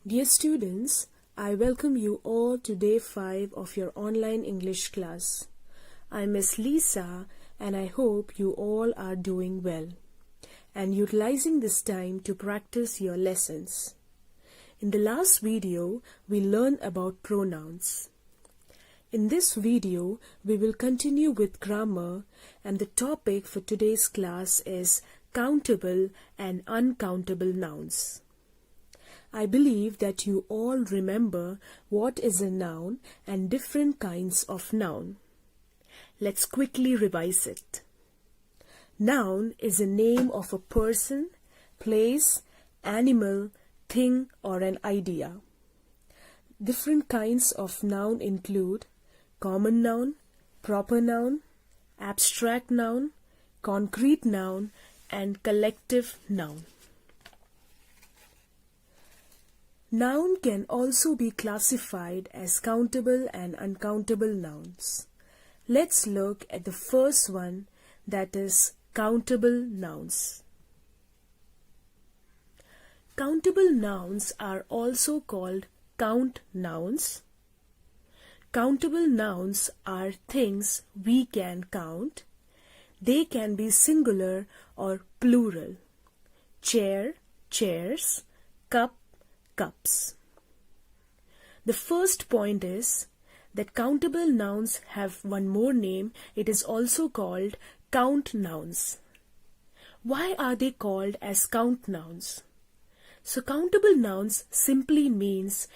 Dear students, I welcome you all to day 5 of your online English class. I'm Miss Lisa and I hope you all are doing well and utilizing this time to practice your lessons. In the last video, we learned about pronouns. In this video, we will continue with grammar and the topic for today's class is countable and uncountable nouns. I believe that you all remember what is a noun and different kinds of noun. Let's quickly revise it. Noun is a name of a person, place, animal, thing or an idea. Different kinds of noun include common noun, proper noun, abstract noun, concrete noun and collective noun. Noun can also be classified as countable and uncountable nouns. Let's look at the first one, that is countable nouns. Countable nouns are also called count nouns. Countable nouns are things we can count. They can be singular or plural. Chair, chairs, cup, cups. The first point is that countable nouns have one more name. It is also called count nouns. Why are they called as count nouns? So countable nouns simply means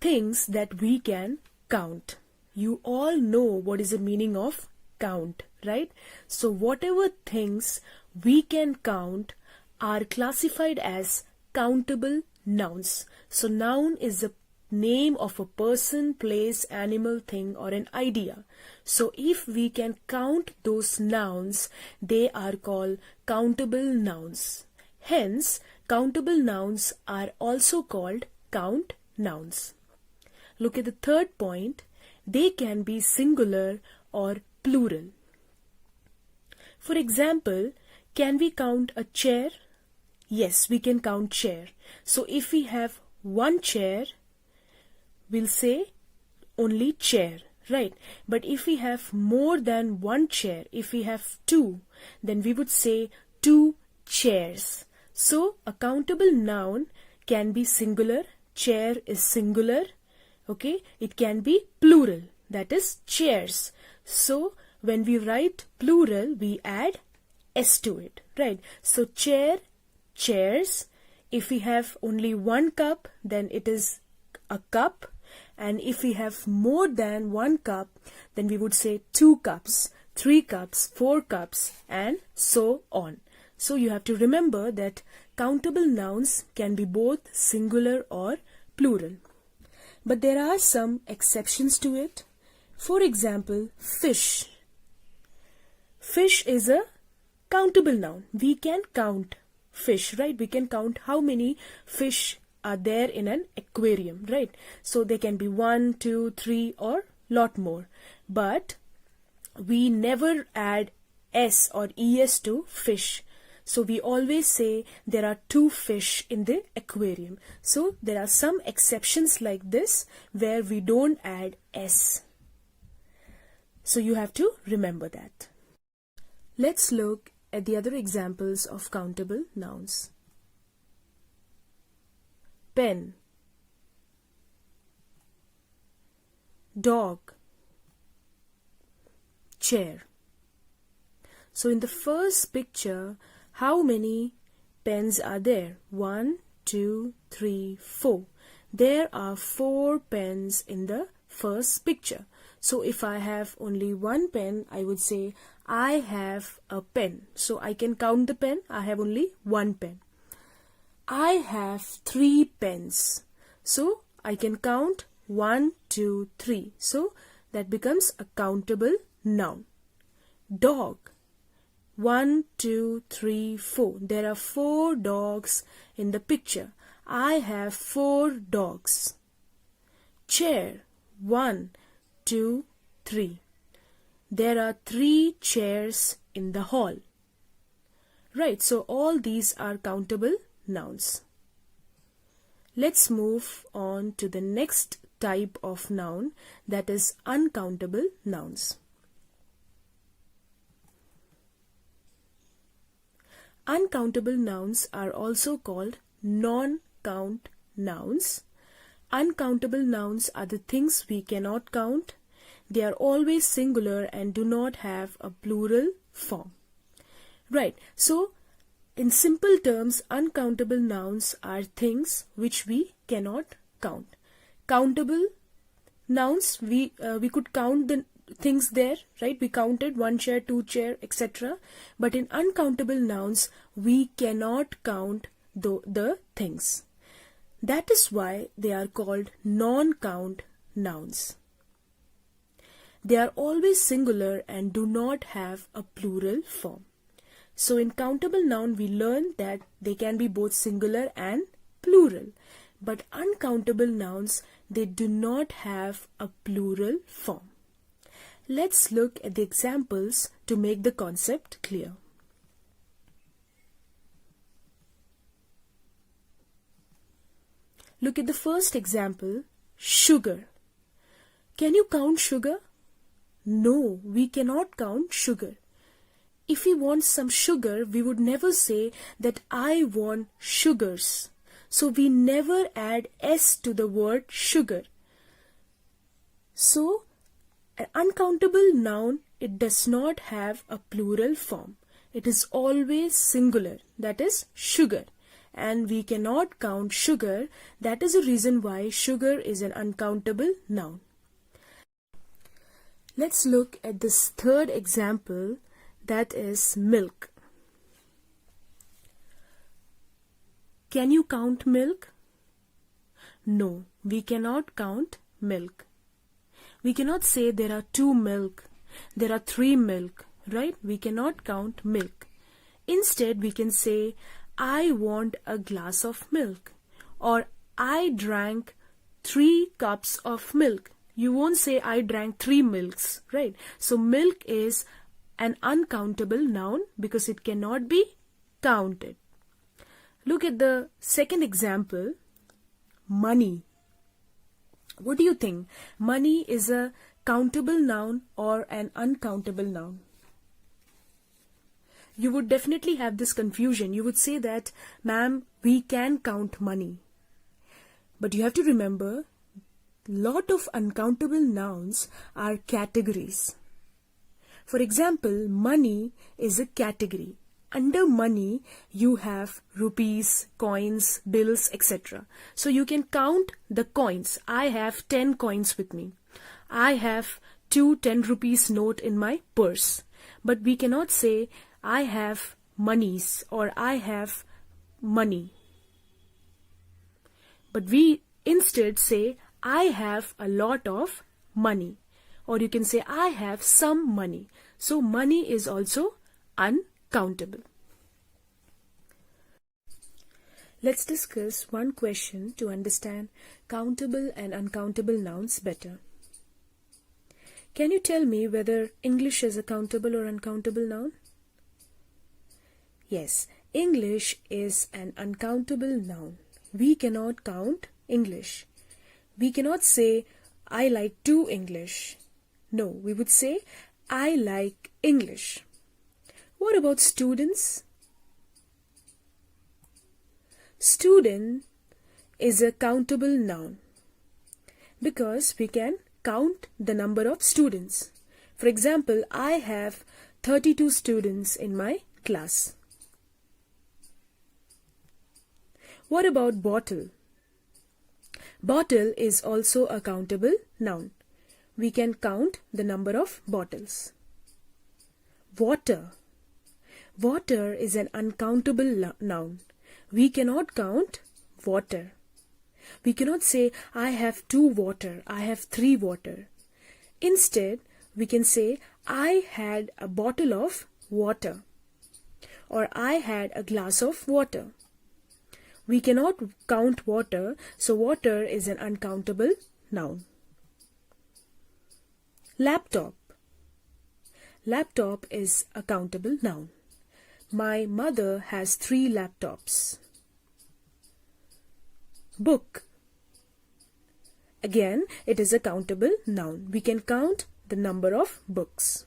things that we can count. You all know what is the meaning of count, right? So whatever things we can count are classified as countable nouns. So noun is the name of a person, place, animal, thing or an idea. So if we can count those nouns, they are called countable nouns. Hence, countable nouns are also called count nouns. Look at the third point. They can be singular or plural. For example, can we count a chair? Yes, we can count chair. So if we have one chair, we'll say only chair, right? But if we have more than one chair, if we have two, then we would say two chairs. So a countable noun can be singular, chair is singular, okay? It can be plural, that is chairs. So when we write plural, we add s to it, right? So chair, chairs. If we have only one cup, then it is a cup. And if we have more than one cup, then we would say 2 cups, 3 cups, 4 cups, and so on. So you have to remember that countable nouns can be both singular or plural. But there are some exceptions to it. For example, fish. Fish is a countable noun. We can count fish, right? We can count how many fish are there in an aquarium, right? So they can be 1, 2, 3 or lot more. But we never add s or es to fish. So we always say there are 2 fish in the aquarium. So there are some exceptions like this where we don't add s. So you have to remember that. Let's look at the other examples of countable nouns. Pen, dog, chair. So in the first picture, how many pens are there? 1, 2, 3, 4. There are 4 pens in the first picture. So if I have only one pen, I would say I have a pen. So I can count the pen. I have only one pen. I have 3 pens. So I can count 1, 2, 3. So that becomes a countable noun. Dog. 1, 2, 3, 4. There are 4 dogs in the picture. I have 4 dogs. Chair. 1, 2, 3. There are 3 chairs in the hall. Right, so all these are countable nouns. Let's move on to the next type of noun, that is uncountable nouns. Uncountable nouns are also called non-count nouns. Uncountable nouns are the things we cannot count. They are always singular and do not have a plural form. Right, so in simple terms, uncountable nouns are things which we cannot count. Countable nouns, we could count the things there, right? We counted 1 chair, 2 chair, etc. But in uncountable nouns, we cannot count the things. That is why they are called non-count nouns. They are always singular and do not have a plural form. So in countable noun, we learn that they can be both singular and plural. But uncountable nouns, they do not have a plural form. Let's look at the examples to make the concept clear. Look at the first example, sugar. Can you count sugar? No, we cannot count sugar. If we want some sugar, we would never say that I want sugars. So we never add S to the word sugar. So an uncountable noun, it does not have a plural form. It is always singular, that is sugar. And we cannot count sugar. That is the reason why sugar is an uncountable noun. Let's look at this third example, that is milk. Can you count milk? No, we cannot count milk. We cannot say there are 2 milk, there are 3 milk, right? We cannot count milk. Instead, we can say, I want a glass of milk, or I drank 3 cups of milk. You won't say I drank 3 milks, right? So milk is an uncountable noun because it cannot be counted. Look at the second example, money. What do you think? Money is a countable noun or an uncountable noun? You would definitely have this confusion. You would say that, ma'am, we can count money. But you have to remember, lot of uncountable nouns are categories. For example, money is a category. Under money, you have rupees, coins, bills, etc. So you can count the coins. I have 10 coins with me. I have 2 10 rupees note in my purse. But we cannot say, I have monies or I have money. But we instead say, I have a lot of money. Or you can say, I have some money. So money is also uncountable. Let's discuss one question to understand countable and uncountable nouns better. Can you tell me whether English is a countable or uncountable noun? Yes, English is an uncountable noun. We cannot count English. We cannot say, I like to English. No, we would say, I like English. What about students? Student is a countable noun because we can count the number of students. For example, I have 32 students in my class. What about bottle? Bottle is also a countable noun. We can count the number of bottles. Water. Water is an uncountable noun. We cannot count water. We cannot say, I have 2 water, I have 3 water. Instead, we can say, I had a bottle of water, or I had a glass of water. We cannot count water, so water is an uncountable noun. Laptop. Laptop is a countable noun. My mother has 3 laptops. book. Again, it is a countable noun. We can count the number of books.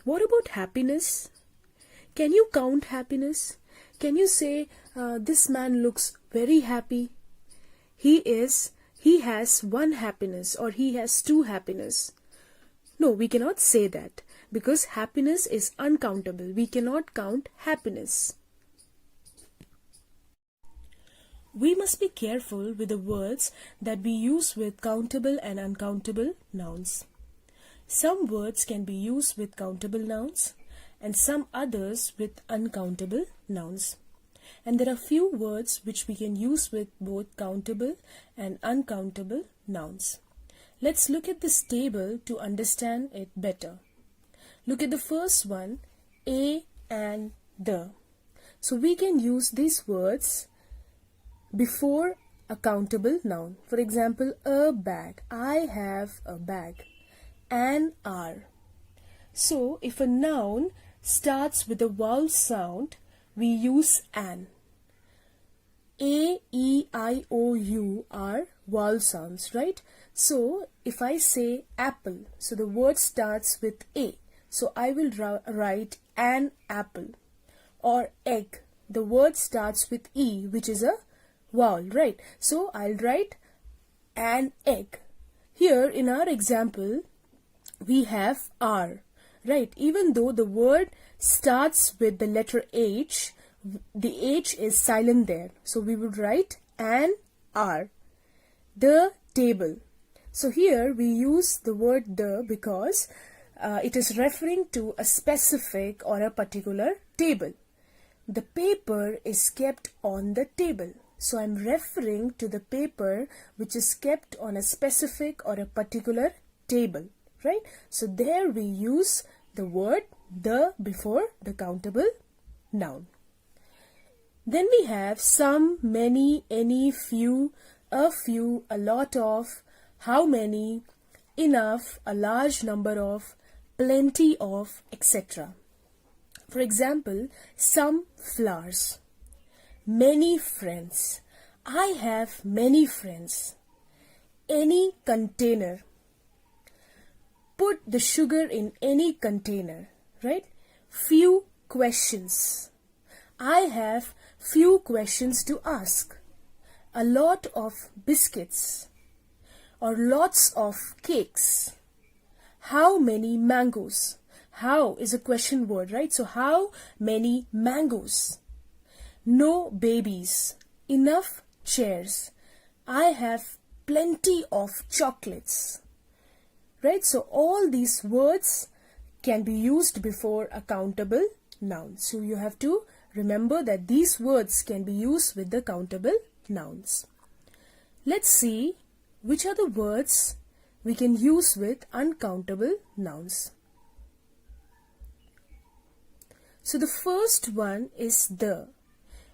What about happiness? Can you count happiness? Can you say, this man looks very happy? He has one happiness, or he has two happiness. No, we cannot say that, because happiness is uncountable. We cannot count happiness. We must be careful with the words that we use with countable and uncountable nouns. Some words can be used with countable nouns and some others with uncountable nouns. And there are few words which we can use with both countable and uncountable nouns. Let's look at this table to understand it better. Look at the first one, a and the. So we can use these words before a countable noun. For example, a bag. I have a bag. An hour. So if a noun starts with a vowel sound, we use an. A, E, I, O, U are vowel sounds, right? So if I say apple, so the word starts with A. So I will write an apple. Or egg, the word starts with E, which is a vowel, right? So I'll write an egg. Here in our example, we have R, right? Even though the word starts with the letter H, the H is silent there. So we would write an R. The table. So here we use the word the because it is referring to a specific or a particular table. The paper is kept on the table. So I'm referring to the paper which is kept on a specific or a particular table. Right? So there we use the word the before the countable noun. Then we have some, many, any, few, a lot of, how many, enough, a large number of, plenty of, etc. For example, some flowers, many friends. I have many friends. Any container. Put the sugar in any container, right? Few questions. I have few questions to ask. A lot of biscuits or lots of cakes. How many mangoes? How is a question word, right? So how many mangoes? No babies. Enough chairs. I have plenty of chocolates. Right? So all these words can be used before a countable noun. So you have to remember that these words can be used with the countable nouns. Let's see which are the words we can use with uncountable nouns. So the first one is the.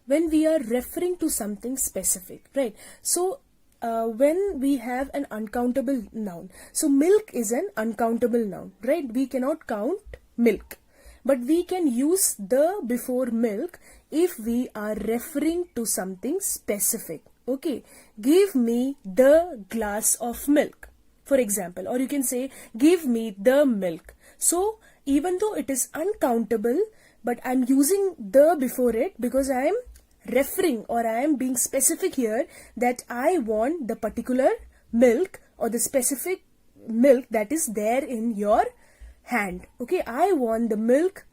When we are referring to something specific, right? So when we have an uncountable noun, so milk is an uncountable noun, right? We cannot count milk, but we can use the before milk if we are referring to something specific. Okay, give me the glass of milk, for example, or you can say give me the milk. So even though it is uncountable, but I'm using the before it because I am referring or I am being specific here that I want the particular milk or the specific milk that is there in your hand. Okay, I want the milk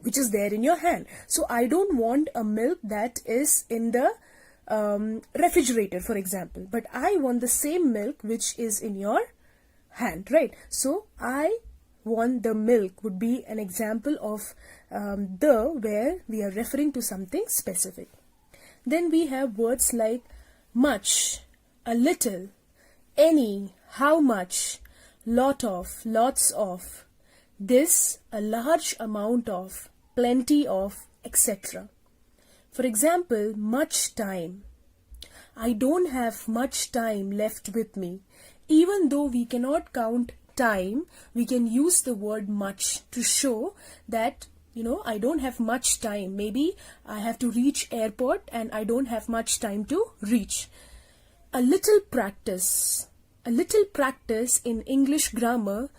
which is there in your hand. So I don't want a milk that is in the refrigerator, for example, but I want the same milk which is in your hand, right? So I want the milk would be an example of the where we are referring to something specific. Then we have words like much, a little, any, how much, lot of, lots of, this, a large amount of, plenty of, etc. For example, much time. I don't have much time left with me. Even though we cannot count time, we can use the word much to show that I don't have much time. Maybe I have to reach airport and I don't have much time to reach. A little practice in English grammar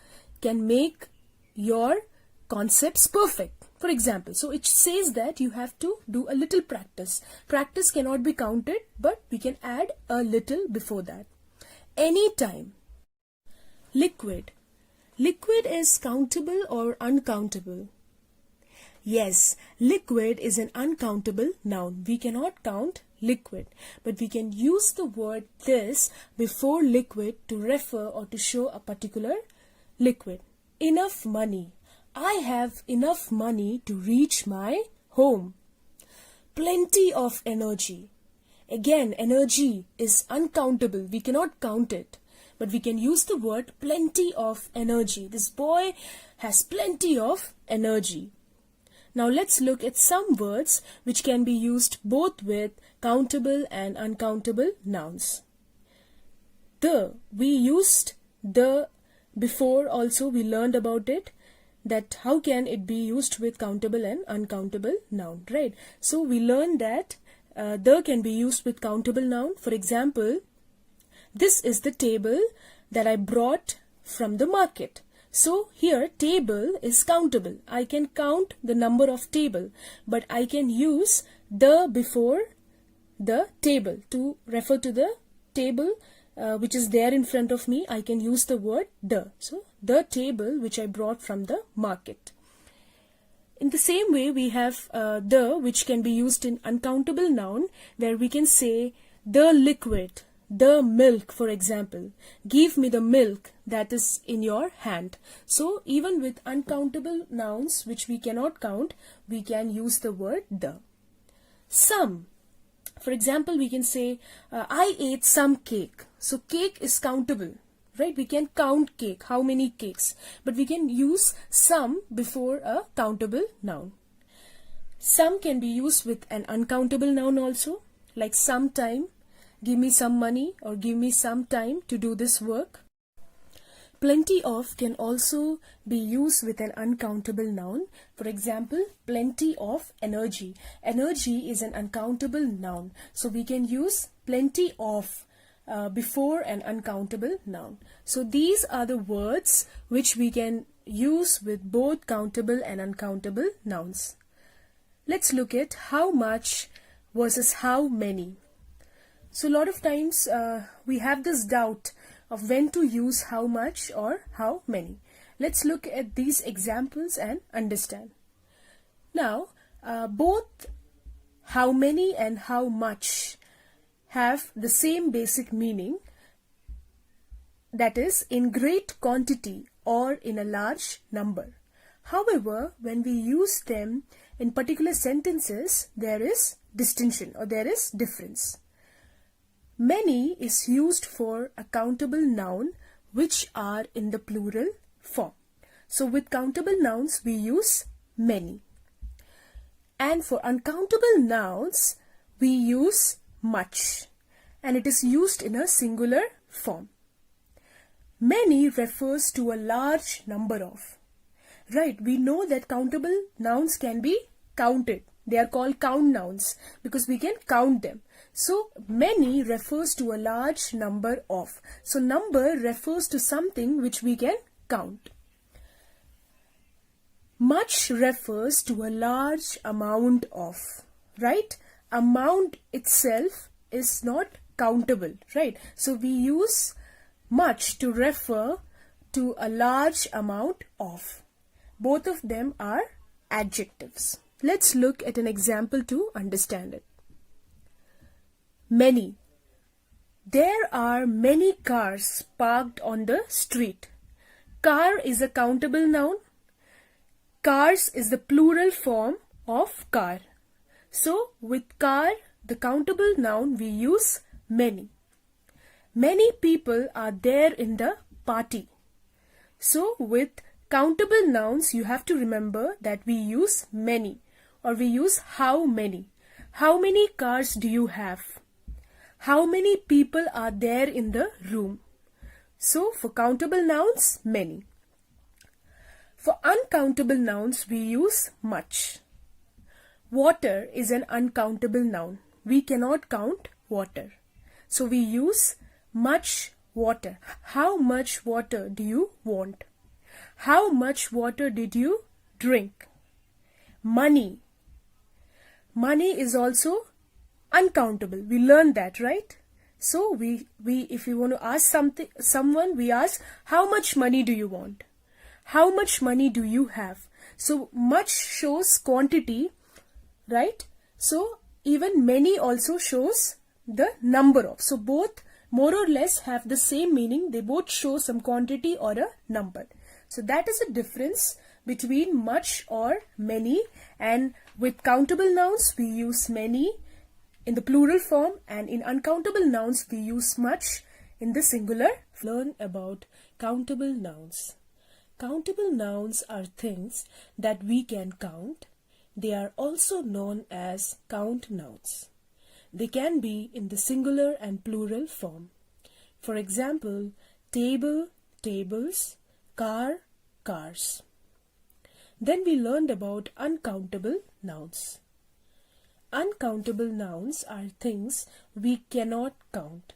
can make your concepts perfect. For example, so it says that you have to do a little practice. Practice cannot be counted, but we can add a little before that. Anytime. Liquid. Liquid is countable or uncountable? Yes, liquid is an uncountable noun. We cannot count liquid, but we can use the word this before liquid to refer or to show a particular liquid. Enough money. I have enough money to reach my home. Plenty of energy. Again, energy is uncountable. We cannot count it, but we can use the word plenty of energy. This boy has plenty of energy. Now let's look at some words which can be used both with countable and uncountable nouns. We used the before also, we learned about it, that how can it be used with countable and uncountable noun, right? So we learned that the can be used with countable noun. For example, this is the table that I brought from the market. So here table is countable. I can count the number of table, but I can use the before the table to refer to the table which is there in front of me. I can use the word the. So the table which I brought from the market. In the same way, we have the, which can be used in uncountable noun, where we can say the liquid, the milk, for example. Give me the milk that is in your hand. So even with uncountable nouns which we cannot count, we can use the word the. Some. For example, we can say I ate some cake. So cake is countable, right? We can count cake, how many cakes, but we can use some before a countable noun. Some can be used with an uncountable noun also, like sometime. Give me some money or give me some time to do this work. Plenty of can also be used with an uncountable noun. For example, plenty of energy. Energy is an uncountable noun. So we can use plenty of before an uncountable noun. So these are the words which we can use with both countable and uncountable nouns. Let's look at how much versus how many. So a lot of times we have this doubt of when to use how much or how many. Let's look at these examples and understand. Now, both how many and how much have the same basic meaning, that is, in great quantity or in a large number. However, when we use them in particular sentences, there is distinction or there is difference. Many is used for a countable noun which are in the plural form. So with countable nouns we use many. And for uncountable nouns we use much, and it is used in a singular form. Many refers to a large number of. Right, we know that countable nouns can be counted. They are called count nouns because we can count them. So many refers to a large number of. So number refers to something which we can count. Much refers to a large amount of. Right? Amount itself is not countable. Right? So we use much to refer to a large amount of. Both of them are adjectives. Let's look at an example to understand it. Many. There are many cars parked on the street. Car is a countable noun. Cars is the plural form of car. So with car, the countable noun, we use many. Many people are there in the party. So with countable nouns, you have to remember that we use many or we use how many. How many cars do you have? How many people are there in the room? So for countable nouns, many. For uncountable nouns, we use much. Water is an uncountable noun. We cannot count water. So we use much water. How much water do you want? How much water did you drink? Money. Money is also uncountable. We learned that, right? So we if we want to ask someone, we ask, how much money do you want? How much money do you have? So much shows quantity, right? So even many also shows the number of. So both more or less have the same meaning. They both show some quantity or a number. So that is a difference between much or many. And with countable nouns, we use many in the plural form, and in uncountable nouns, we use much in the singular. Learn about countable nouns. Countable nouns are things that we can count. They are also known as count nouns. They can be in the singular and plural form. For example, table, tables, car, cars. Then we learned about uncountable nouns. Uncountable nouns are things we cannot count.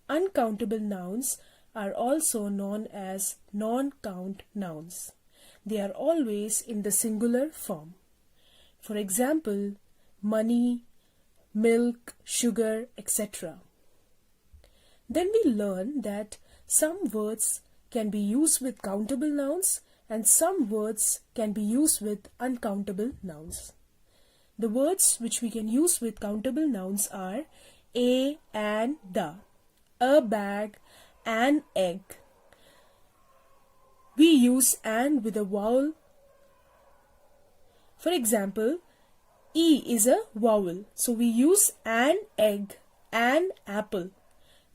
Uncountable nouns are also known as non-count nouns. They are always in the singular form. For example, money, milk, sugar, etc. Then we learn that some words can be used with countable nouns and some words can be used with uncountable nouns. The words which we can use with countable nouns are a and the, a bag, an egg. We use and with a vowel. For example, E is a vowel, so we use an egg, an apple,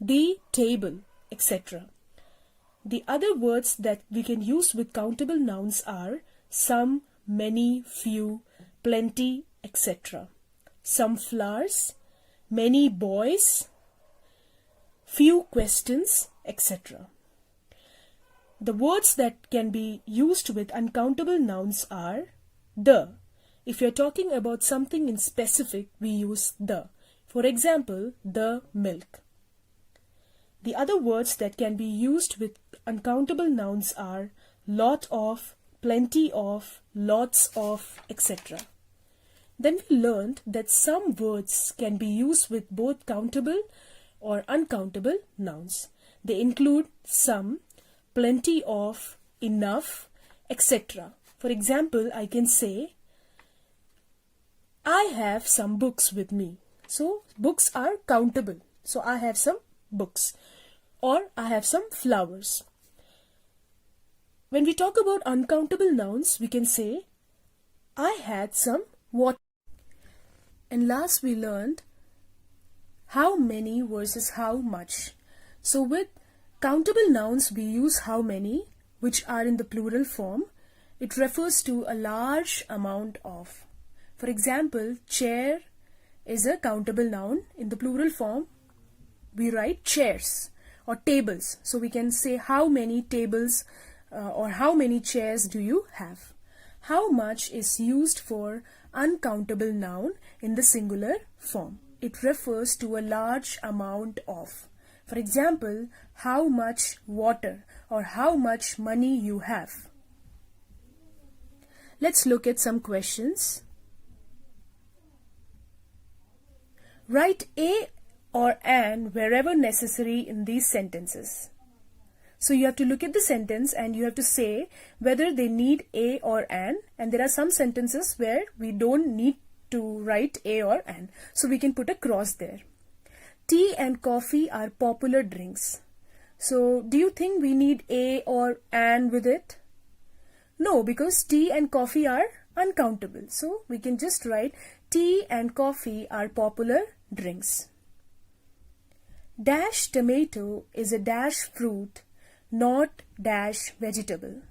the table, etc. The other words that we can use with countable nouns are some, many, few, plenty, etc. Some flowers, many boys, few questions, etc. The words that can be used with uncountable nouns are the. If you're talking about something in specific, we use the. For example, the milk. The other words that can be used with uncountable nouns are lot of, plenty of, lots of, etc. Then we learned that some words can be used with both countable or uncountable nouns. They include some, plenty of, enough, etc. For example, I can say, I have some books with me. So, books are countable. So, I have some books. Or, I have some flowers. When we talk about uncountable nouns, we can say, I had some water. And last we learned how many versus how much. So with countable nouns we use how many, which are in the plural form. It refers to a large amount of. For example, chair is a countable noun. In the plural form we write chairs or tables. So we can say how many tables or how many chairs do you have. How much is used for uncountable noun in the singular form. It refers to a large amount of. For example, how much water or how much money you have. Let's look at some questions. Write a or an wherever necessary in these sentences. So you have to look at the sentence and you have to say whether they need a or an, and there are some sentences where we don't need to write a or an. So we can put a cross there. Tea and coffee are popular drinks. So do you think we need a or an with it? No, because tea and coffee are uncountable. So we can just write tea and coffee are popular drinks. Dash tomato is a dash fruit, not dash vegetable.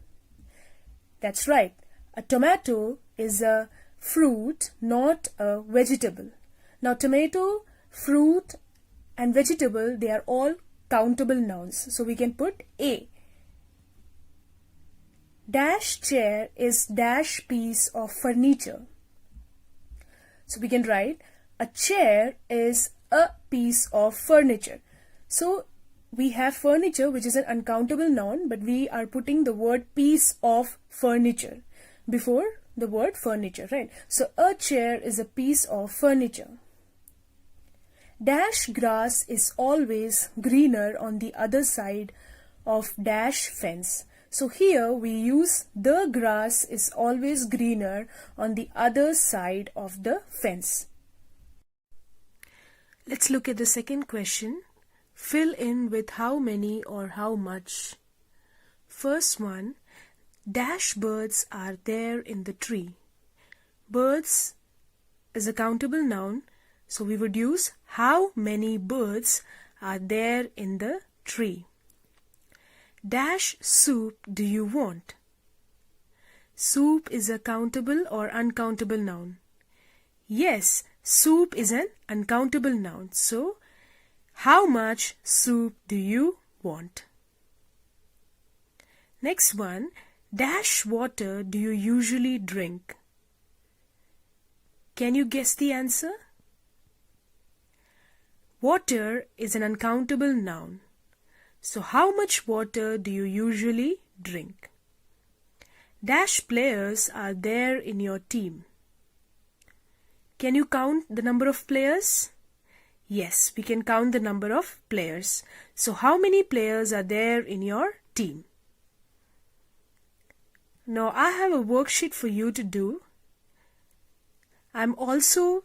That's right. A tomato is a fruit, not a vegetable. Now tomato, fruit and vegetable, they are all countable nouns. So we can put a. Dash chair is dash piece of furniture. So we can write a chair is a piece of furniture. So we have furniture, which is an uncountable noun, but we are putting the word piece of furniture before the word furniture, right? So a chair is a piece of furniture. Dash grass is always greener on the other side of dash fence. So here we use the grass is always greener on the other side of the fence. Let's look at the second question. Fill in with how many or how much. First one, dash birds are there in the tree. Birds is a countable noun, so we would use how many birds are there in the tree. Dash soup do you want? Soup is a countable or uncountable noun. Yes, soup is an uncountable noun. So, how much soup do you want? Next one, dash water do you usually drink? Can you guess the answer? Water is an uncountable noun. So how much water do you usually drink? Dash players are there in your team. Can you count the number of players? Yes, we can count the number of players. So how many players are there in your team? Now I have a worksheet for you to do. I'm also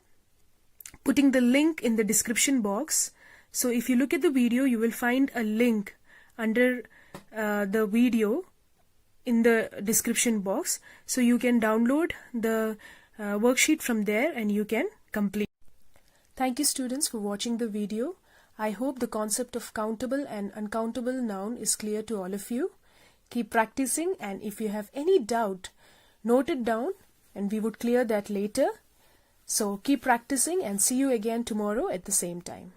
putting the link in the description box. So if you look at the video, you will find a link under the video in the description box. So you can download the worksheet from there and you can complete. Thank you students for watching the video. I hope the concept of countable and uncountable noun is clear to all of you. Keep practicing, and if you have any doubt, note it down and we would clear that later. So keep practicing and see you again tomorrow at the same time.